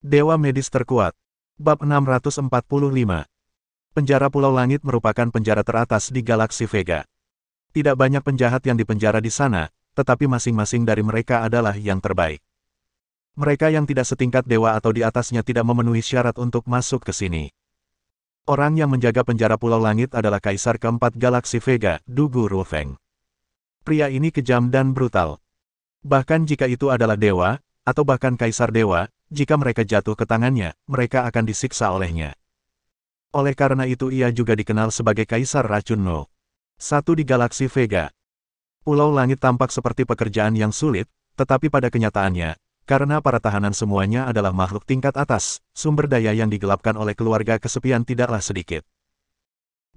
Dewa medis terkuat. Bab 645. Penjara Pulau Langit merupakan penjara teratas di galaksi Vega. Tidak banyak penjahat yang dipenjara di sana, tetapi masing-masing dari mereka adalah yang terbaik. Mereka yang tidak setingkat dewa atau di atasnya tidak memenuhi syarat untuk masuk ke sini. Orang yang menjaga penjara Pulau Langit adalah Kaisar keempat galaksi Vega, Dugu Rufeng. Pria ini kejam dan brutal. Bahkan jika itu adalah dewa, atau bahkan Kaisar Dewa, jika mereka jatuh ke tangannya, mereka akan disiksa olehnya. Oleh karena itu ia juga dikenal sebagai Kaisar Racun No. 1 di galaksi Vega. Pulau Langit tampak seperti pekerjaan yang sulit, tetapi pada kenyataannya, karena para tahanan semuanya adalah makhluk tingkat atas, sumber daya yang digelapkan oleh keluarga kesepian tidaklah sedikit.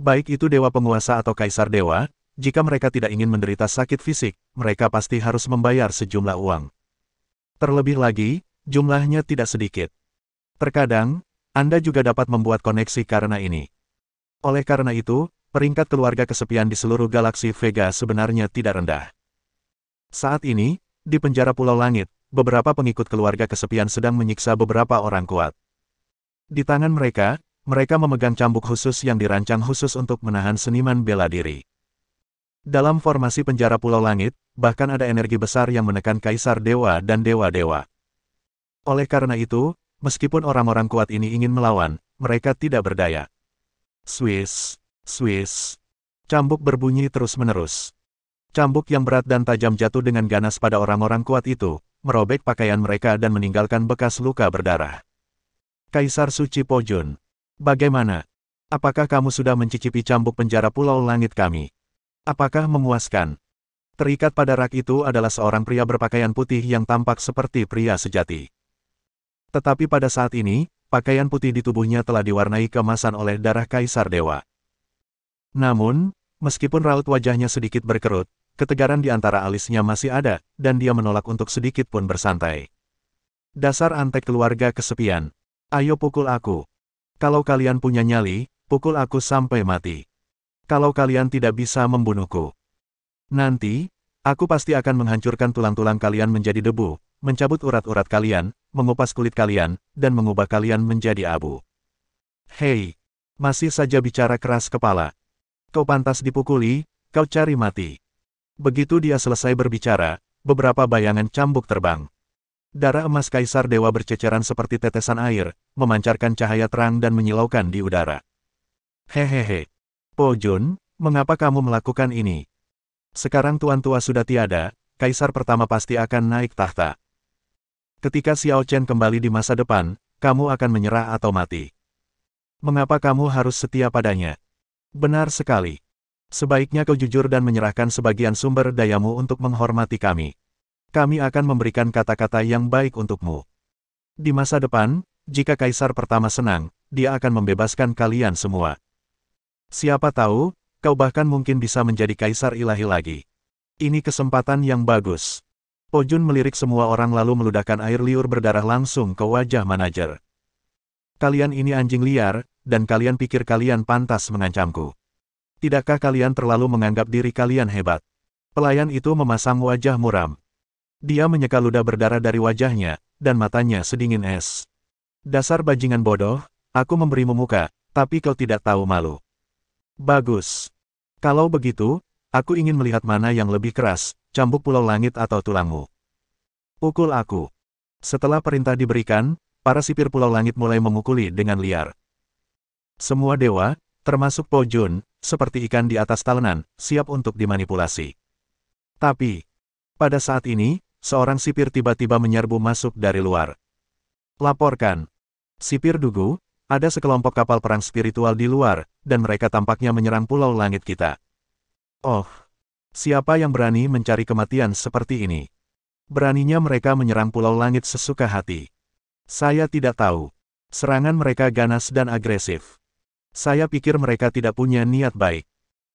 Baik itu dewa penguasa atau Kaisar Dewa, jika mereka tidak ingin menderita sakit fisik, mereka pasti harus membayar sejumlah uang. Terlebih lagi, jumlahnya tidak sedikit. Terkadang, Anda juga dapat membuat koneksi karena ini. Oleh karena itu, peringkat keluarga kesepian di seluruh galaksi Vega sebenarnya tidak rendah. Saat ini, di penjara Pulau Langit, beberapa pengikut keluarga kesepian sedang menyiksa beberapa orang kuat. Di tangan mereka, mereka memegang cambuk khusus yang dirancang khusus untuk menahan seniman bela diri. Dalam formasi penjara Pulau Langit, bahkan ada energi besar yang menekan Kaisar Dewa dan Dewa-Dewa. Oleh karena itu, meskipun orang-orang kuat ini ingin melawan, mereka tidak berdaya. Swiss, Swiss. Cambuk berbunyi terus-menerus. Cambuk yang berat dan tajam jatuh dengan ganas pada orang-orang kuat itu, merobek pakaian mereka dan meninggalkan bekas luka berdarah. Kaisar Suci Pojun. Bagaimana? Apakah kamu sudah mencicipi cambuk penjara Pulau Langit kami? Apakah memuaskan? Terikat pada rak itu adalah seorang pria berpakaian putih yang tampak seperti pria sejati. Tetapi pada saat ini, pakaian putih di tubuhnya telah diwarnai keemasan oleh darah Kaisar Dewa. Namun, meskipun raut wajahnya sedikit berkerut, ketegaran di antara alisnya masih ada, dan dia menolak untuk sedikit pun bersantai. Dasar antek keluarga kesepian. Ayo pukul aku. Kalau kalian punya nyali, pukul aku sampai mati. Kalau kalian tidak bisa membunuhku, nanti, aku pasti akan menghancurkan tulang-tulang kalian menjadi debu, mencabut urat-urat kalian, mengupas kulit kalian, dan mengubah kalian menjadi abu. Hei, masih saja bicara keras kepala. Kau pantas dipukuli, kau cari mati. Begitu dia selesai berbicara, beberapa bayangan cambuk terbang. Darah emas Kaisar Dewa berceceran seperti tetesan air, memancarkan cahaya terang dan menyilaukan di udara. Hehehe. Pojun, mengapa kamu melakukan ini? Sekarang Tuan Tua sudah tiada, Kaisar pertama pasti akan naik tahta. Ketika Xiao Chen kembali di masa depan, kamu akan menyerah atau mati. Mengapa kamu harus setia padanya? Benar sekali. Sebaiknya kau jujur dan menyerahkan sebagian sumber dayamu untuk menghormati kami. Kami akan memberikan kata-kata yang baik untukmu. Di masa depan, jika Kaisar pertama senang, dia akan membebaskan kalian semua. Siapa tahu, kau bahkan mungkin bisa menjadi Kaisar Ilahi lagi. Ini kesempatan yang bagus. Pojun melirik semua orang lalu meludahkan air liur berdarah langsung ke wajah manajer. Kalian ini anjing liar, dan kalian pikir kalian pantas mengancamku. Tidakkah kalian terlalu menganggap diri kalian hebat? Pelayan itu memasang wajah muram. Dia menyeka ludah berdarah dari wajahnya, dan matanya sedingin es. Dasar bajingan bodoh, aku memberimu muka, tapi kau tidak tahu malu. Bagus. Kalau begitu, aku ingin melihat mana yang lebih keras, cambuk Pulau Langit atau tulangmu. Pukul aku. Setelah perintah diberikan, para sipir Pulau Langit mulai memukuli dengan liar. Semua dewa, termasuk Pojun, seperti ikan di atas talenan, siap untuk dimanipulasi. Tapi, pada saat ini, seorang sipir tiba-tiba menyerbu masuk dari luar. Laporkan. Sipir Dugu, ada sekelompok kapal perang spiritual di luar, dan mereka tampaknya menyerang Pulau Langit kita. Oh, siapa yang berani mencari kematian seperti ini? Beraninya mereka menyerang Pulau Langit sesuka hati. Saya tidak tahu. Serangan mereka ganas dan agresif. Saya pikir mereka tidak punya niat baik.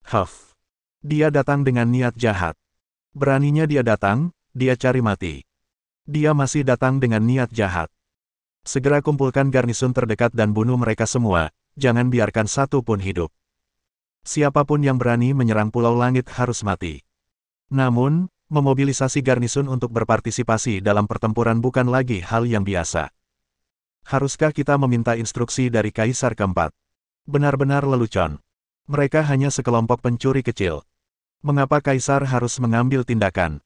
Huff. Dia datang dengan niat jahat. Beraninya dia datang, dia cari mati. Dia masih datang dengan niat jahat. Segera kumpulkan garnisun terdekat dan bunuh mereka semua, jangan biarkan satu pun hidup. Siapapun yang berani menyerang Pulau Langit harus mati. Namun, memobilisasi garnisun untuk berpartisipasi dalam pertempuran bukan lagi hal yang biasa. Haruskah kita meminta instruksi dari Kaisar keempat? Benar-benar lelucon. Mereka hanya sekelompok pencuri kecil. Mengapa Kaisar harus mengambil tindakan?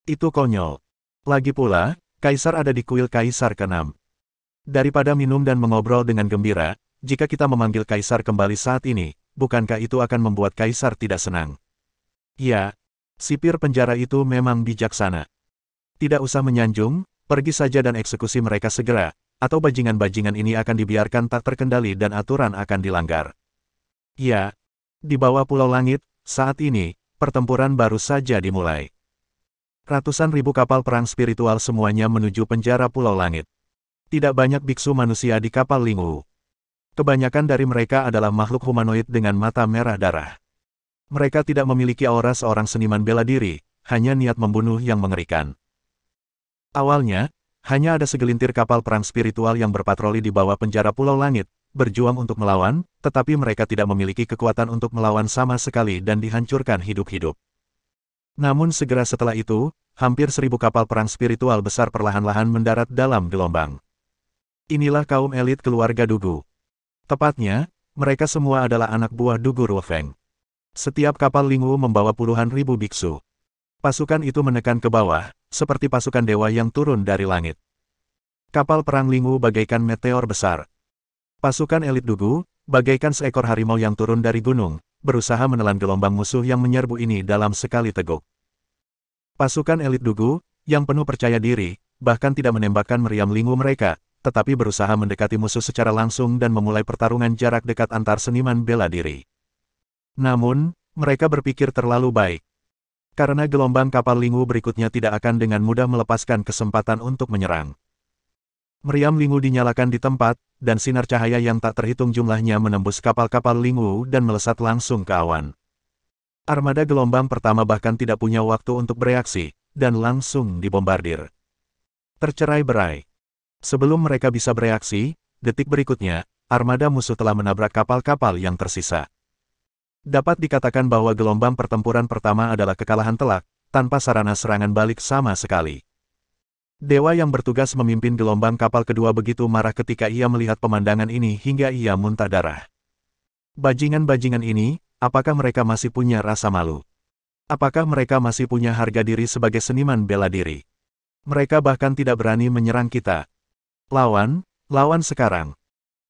Itu konyol. Lagi pula, Kaisar ada di kuil Kaisar ke-6. Daripada minum dan mengobrol dengan gembira, jika kita memanggil Kaisar kembali saat ini, bukankah itu akan membuat Kaisar tidak senang? Ya, sipir penjara itu memang bijaksana. Tidak usah menyanjung, pergi saja dan eksekusi mereka segera, atau bajingan-bajingan ini akan dibiarkan tak terkendali dan aturan akan dilanggar. Ya, di bawah Pulau Langit, saat ini, pertempuran baru saja dimulai. Ratusan ribu kapal perang spiritual semuanya menuju penjara Pulau Langit. Tidak banyak biksu manusia di kapal Lingwu. Kebanyakan dari mereka adalah makhluk humanoid dengan mata merah darah. Mereka tidak memiliki aura seorang seniman bela diri, hanya niat membunuh yang mengerikan. Awalnya, hanya ada segelintir kapal perang spiritual yang berpatroli di bawah penjara Pulau Langit, berjuang untuk melawan, tetapi mereka tidak memiliki kekuatan untuk melawan sama sekali dan dihancurkan hidup-hidup. Namun segera setelah itu, hampir 1000 kapal perang spiritual besar perlahan-lahan mendarat dalam gelombang. Inilah kaum elit keluarga Dugu. Tepatnya, mereka semua adalah anak buah Dugu Ruofeng. Setiap kapal Lingwu membawa puluhan ribu biksu. Pasukan itu menekan ke bawah, seperti pasukan dewa yang turun dari langit. Kapal perang Lingwu bagaikan meteor besar. Pasukan elit Dugu, bagaikan seekor harimau yang turun dari gunung, berusaha menelan gelombang musuh yang menyerbu ini dalam sekali teguk. Pasukan elit Dugu, yang penuh percaya diri, bahkan tidak menembakkan meriam Lingwu mereka, tetapi berusaha mendekati musuh secara langsung dan memulai pertarungan jarak dekat antar seniman bela diri. Namun, mereka berpikir terlalu baik. Karena gelombang kapal Lingwu berikutnya tidak akan dengan mudah melepaskan kesempatan untuk menyerang. Meriam Lingwu dinyalakan di tempat, dan sinar cahaya yang tak terhitung jumlahnya menembus kapal-kapal Lingwu dan melesat langsung ke awan. Armada gelombang pertama bahkan tidak punya waktu untuk bereaksi, dan langsung dibombardir. Tercerai-berai. Sebelum mereka bisa bereaksi, detik berikutnya, armada musuh telah menabrak kapal-kapal yang tersisa. Dapat dikatakan bahwa gelombang pertempuran pertama adalah kekalahan telak, tanpa sarana serangan balik sama sekali. Dewa yang bertugas memimpin gelombang kapal kedua begitu marah ketika ia melihat pemandangan ini hingga ia muntah darah. Bajingan-bajingan ini, apakah mereka masih punya rasa malu? Apakah mereka masih punya harga diri sebagai seniman bela diri? Mereka bahkan tidak berani menyerang kita. Lawan sekarang.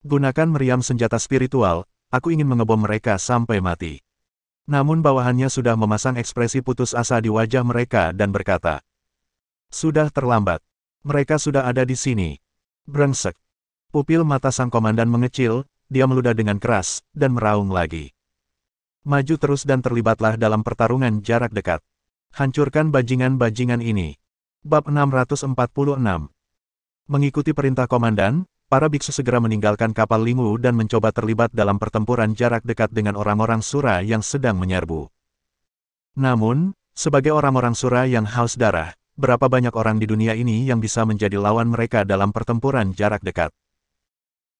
Gunakan meriam senjata spiritual, aku ingin mengebom mereka sampai mati. Namun bawahannya sudah memasang ekspresi putus asa di wajah mereka dan berkata, sudah terlambat. Mereka sudah ada di sini. Brengsek. Pupil mata sang komandan mengecil, dia meludah dengan keras, dan meraung lagi. Maju terus dan terlibatlah dalam pertarungan jarak dekat. Hancurkan bajingan-bajingan ini. Bab 646. Mengikuti perintah komandan, para biksu segera meninggalkan kapal Lingwu dan mencoba terlibat dalam pertempuran jarak dekat dengan orang-orang Sura yang sedang menyerbu. Namun, sebagai orang-orang Sura yang haus darah, berapa banyak orang di dunia ini yang bisa menjadi lawan mereka dalam pertempuran jarak dekat?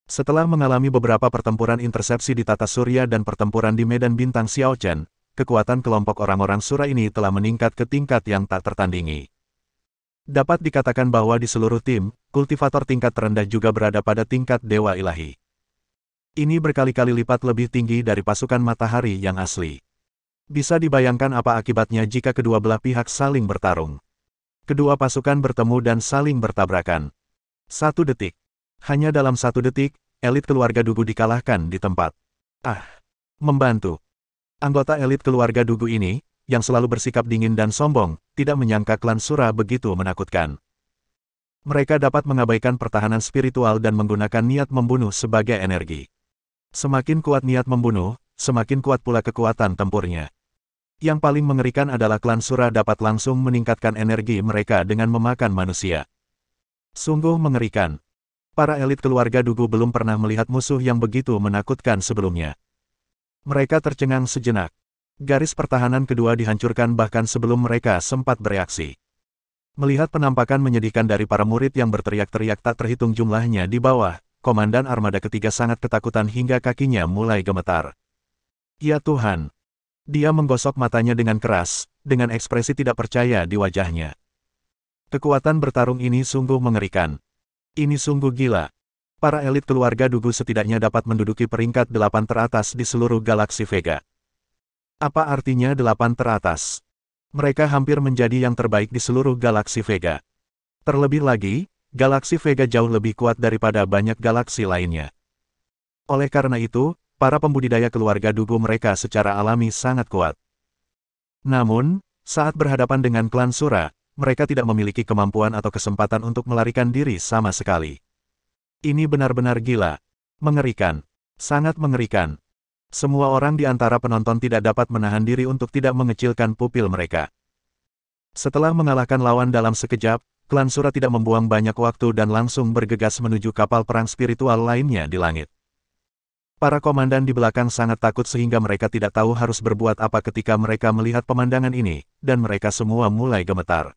Setelah mengalami beberapa pertempuran intersepsi di tata surya dan pertempuran di medan bintang Xiaochen, kekuatan kelompok orang-orang Sura ini telah meningkat ke tingkat yang tak tertandingi. Dapat dikatakan bahwa di seluruh tim, kultivator tingkat terendah juga berada pada tingkat dewa ilahi. Ini berkali-kali lipat lebih tinggi dari pasukan matahari yang asli. Bisa dibayangkan apa akibatnya jika kedua belah pihak saling bertarung. Kedua pasukan bertemu dan saling bertabrakan. 1 detik. Hanya dalam 1 detik, elit keluarga Dugu dikalahkan di tempat. Membantu. Anggota elit keluarga Dugu ini, yang selalu bersikap dingin dan sombong, tidak menyangka klan Sura begitu menakutkan. Mereka dapat mengabaikan pertahanan spiritual dan menggunakan niat membunuh sebagai energi. Semakin kuat niat membunuh, semakin kuat pula kekuatan tempurnya. Yang paling mengerikan adalah klan Sura dapat langsung meningkatkan energi mereka dengan memakan manusia. Sungguh mengerikan. Para elit keluarga Dugu belum pernah melihat musuh yang begitu menakutkan sebelumnya. Mereka tercengang sejenak. Garis pertahanan kedua dihancurkan bahkan sebelum mereka sempat bereaksi. Melihat penampakan menyedihkan dari para murid yang berteriak-teriak tak terhitung jumlahnya di bawah, Komandan Armada Ketiga sangat ketakutan hingga kakinya mulai gemetar. Ya Tuhan! Dia menggosok matanya dengan keras, dengan ekspresi tidak percaya di wajahnya. Kekuatan bertarung ini sungguh mengerikan. Ini sungguh gila. para elit keluarga Dugu setidaknya dapat menduduki peringkat 8 teratas di seluruh galaksi Vega. Apa artinya 8 teratas? Mereka hampir menjadi yang terbaik di seluruh galaksi Vega. Terlebih lagi, galaksi Vega jauh lebih kuat daripada banyak galaksi lainnya. Oleh karena itu, para pembudidaya keluarga Dugu mereka secara alami sangat kuat. Namun, saat berhadapan dengan klan Sura, mereka tidak memiliki kemampuan atau kesempatan untuk melarikan diri sama sekali. Ini benar-benar gila. Mengerikan. Sangat mengerikan. Semua orang di antara penonton tidak dapat menahan diri untuk tidak mengecilkan pupil mereka. Setelah mengalahkan lawan dalam sekejap, klan Sura tidak membuang banyak waktu dan langsung bergegas menuju kapal perang spiritual lainnya di langit. Para komandan di belakang sangat takut sehingga mereka tidak tahu harus berbuat apa ketika mereka melihat pemandangan ini, dan mereka semua mulai gemetar.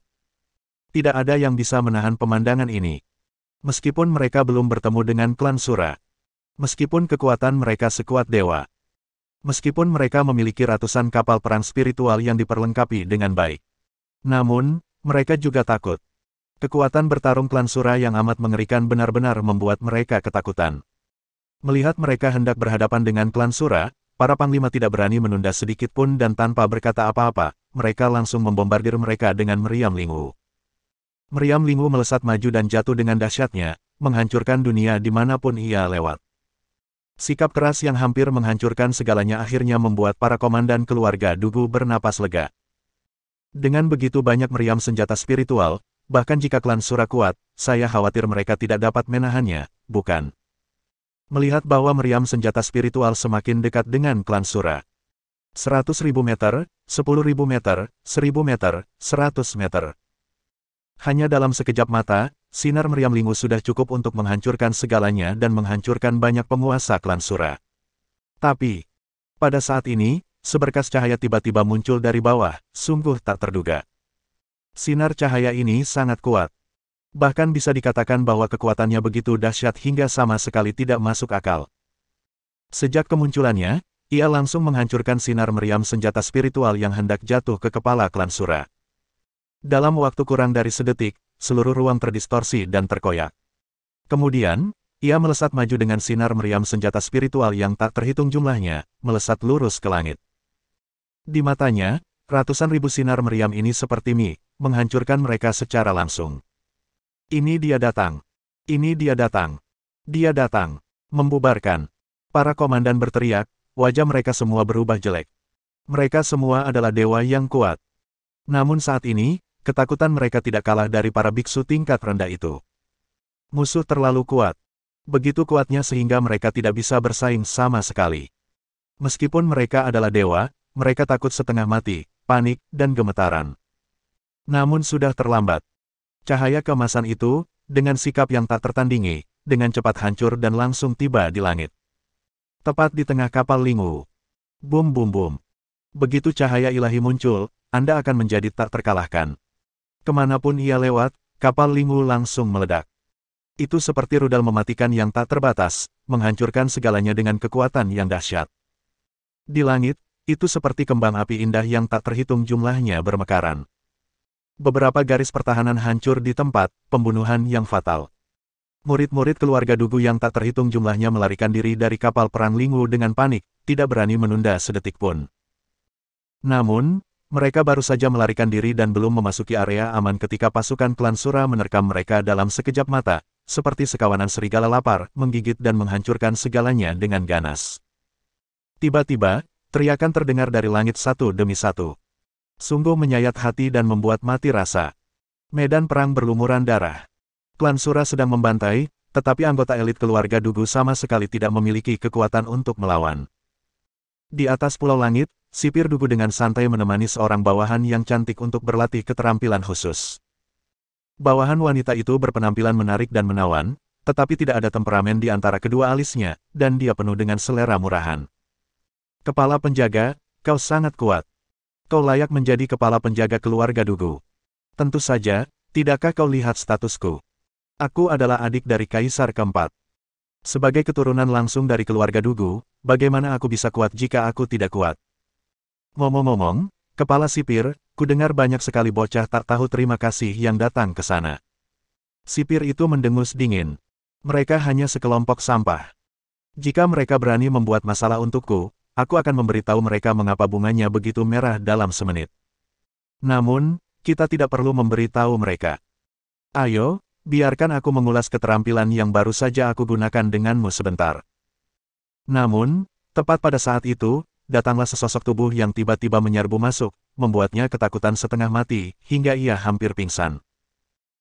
Tidak ada yang bisa menahan pemandangan ini. Meskipun mereka belum bertemu dengan klan Sura. Meskipun kekuatan mereka sekuat dewa. Meskipun mereka memiliki ratusan kapal perang spiritual yang diperlengkapi dengan baik. Namun, mereka juga takut. Kekuatan bertarung klan Sura yang amat mengerikan benar-benar membuat mereka ketakutan. Melihat mereka hendak berhadapan dengan klan Sura, para panglima tidak berani menunda sedikit pun dan tanpa berkata apa-apa, mereka langsung membombardir mereka dengan meriam lingu. Meriam lingu melesat maju dan jatuh dengan dahsyatnya, menghancurkan dunia dimanapun ia lewat. Sikap keras yang hampir menghancurkan segalanya akhirnya membuat para komandan keluarga Dugu bernapas lega. Dengan begitu banyak meriam senjata spiritual, bahkan jika klan Sura kuat, saya khawatir mereka tidak dapat menahannya, bukan? Melihat bahwa meriam senjata spiritual semakin dekat dengan klan Sura. 100.000 meter, 10.000 meter, 1.000 meter, 100 meter. Hanya dalam sekejap mata, sinar meriam lingu sudah cukup untuk menghancurkan segalanya dan menghancurkan banyak penguasa klan Sura. Tapi, pada saat ini, seberkas cahaya tiba-tiba muncul dari bawah, sungguh tak terduga. Sinar cahaya ini sangat kuat. Bahkan bisa dikatakan bahwa kekuatannya begitu dahsyat hingga sama sekali tidak masuk akal. Sejak kemunculannya, ia langsung menghancurkan sinar meriam senjata spiritual yang hendak jatuh ke kepala klan Sura. Dalam waktu kurang dari sedetik, seluruh ruang terdistorsi dan terkoyak. Kemudian, ia melesat maju dengan sinar meriam senjata spiritual yang tak terhitung jumlahnya, melesat lurus ke langit. Di matanya, ratusan ribu sinar meriam ini seperti mie, menghancurkan mereka secara langsung. Ini dia datang. Ini dia datang. Dia datang. Membubarkan. Para komandan berteriak, wajah mereka semua berubah jelek. Mereka semua adalah dewa yang kuat. Namun saat ini, ketakutan mereka tidak kalah dari para biksu tingkat rendah itu. Musuh terlalu kuat. Begitu kuatnya sehingga mereka tidak bisa bersaing sama sekali. Meskipun mereka adalah dewa, mereka takut setengah mati, panik, dan gemetaran. Namun sudah terlambat. Cahaya keemasan itu, dengan sikap yang tak tertandingi, dengan cepat hancur dan langsung tiba di langit. Tepat di tengah kapal lingu. Bum bum bum. Begitu cahaya ilahi muncul, Anda akan menjadi tak terkalahkan. Kemanapun ia lewat, kapal lingu langsung meledak. Itu seperti rudal mematikan yang tak terbatas, menghancurkan segalanya dengan kekuatan yang dahsyat. Di langit, itu seperti kembang api indah yang tak terhitung jumlahnya bermekaran. Beberapa garis pertahanan hancur di tempat, pembunuhan yang fatal. Murid-murid keluarga Dugu yang tak terhitung jumlahnya melarikan diri dari kapal perang lingu dengan panik, tidak berani menunda sedetik pun. Namun, mereka baru saja melarikan diri dan belum memasuki area aman ketika pasukan klan Sura menerkam mereka dalam sekejap mata, seperti sekawanan serigala lapar, menggigit dan menghancurkan segalanya dengan ganas. Tiba-tiba, teriakan terdengar dari langit satu demi satu. Sungguh menyayat hati dan membuat mati rasa. Medan perang berlumuran darah. Klan Sura sedang membantai, tetapi anggota elit keluarga Dugu sama sekali tidak memiliki kekuatan untuk melawan. Di atas pulau langit, sipir Dugu dengan santai menemani seorang bawahan yang cantik untuk berlatih keterampilan khusus. Bawahan wanita itu berpenampilan menarik dan menawan, tetapi tidak ada temperamen di antara kedua alisnya, dan dia penuh dengan selera murahan. Kepala penjaga, kau sangat kuat. Kau layak menjadi kepala penjaga keluarga Dugu. Tentu saja, tidakkah kau lihat statusku? Aku adalah adik dari Kaisar keempat. Sebagai keturunan langsung dari keluarga Dugu, bagaimana aku bisa kuat jika aku tidak kuat? Ngomong-ngomong, kepala sipir, ku dengar banyak sekali bocah tak tahu terima kasih yang datang ke sana. Sipir itu mendengus dingin. Mereka hanya sekelompok sampah. Jika mereka berani membuat masalah untukku, aku akan memberitahu mereka mengapa bunganya begitu merah dalam semenit. Namun, kita tidak perlu memberitahu mereka. Ayo, biarkan aku mengulas keterampilan yang baru saja aku gunakan denganmu sebentar. Namun, tepat pada saat itu, datanglah sesosok tubuh yang tiba-tiba menyerbu masuk, membuatnya ketakutan setengah mati, hingga ia hampir pingsan.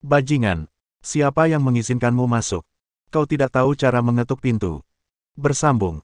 Bajingan, siapa yang mengizinkanmu masuk? Kau tidak tahu cara mengetuk pintu. Bersambung.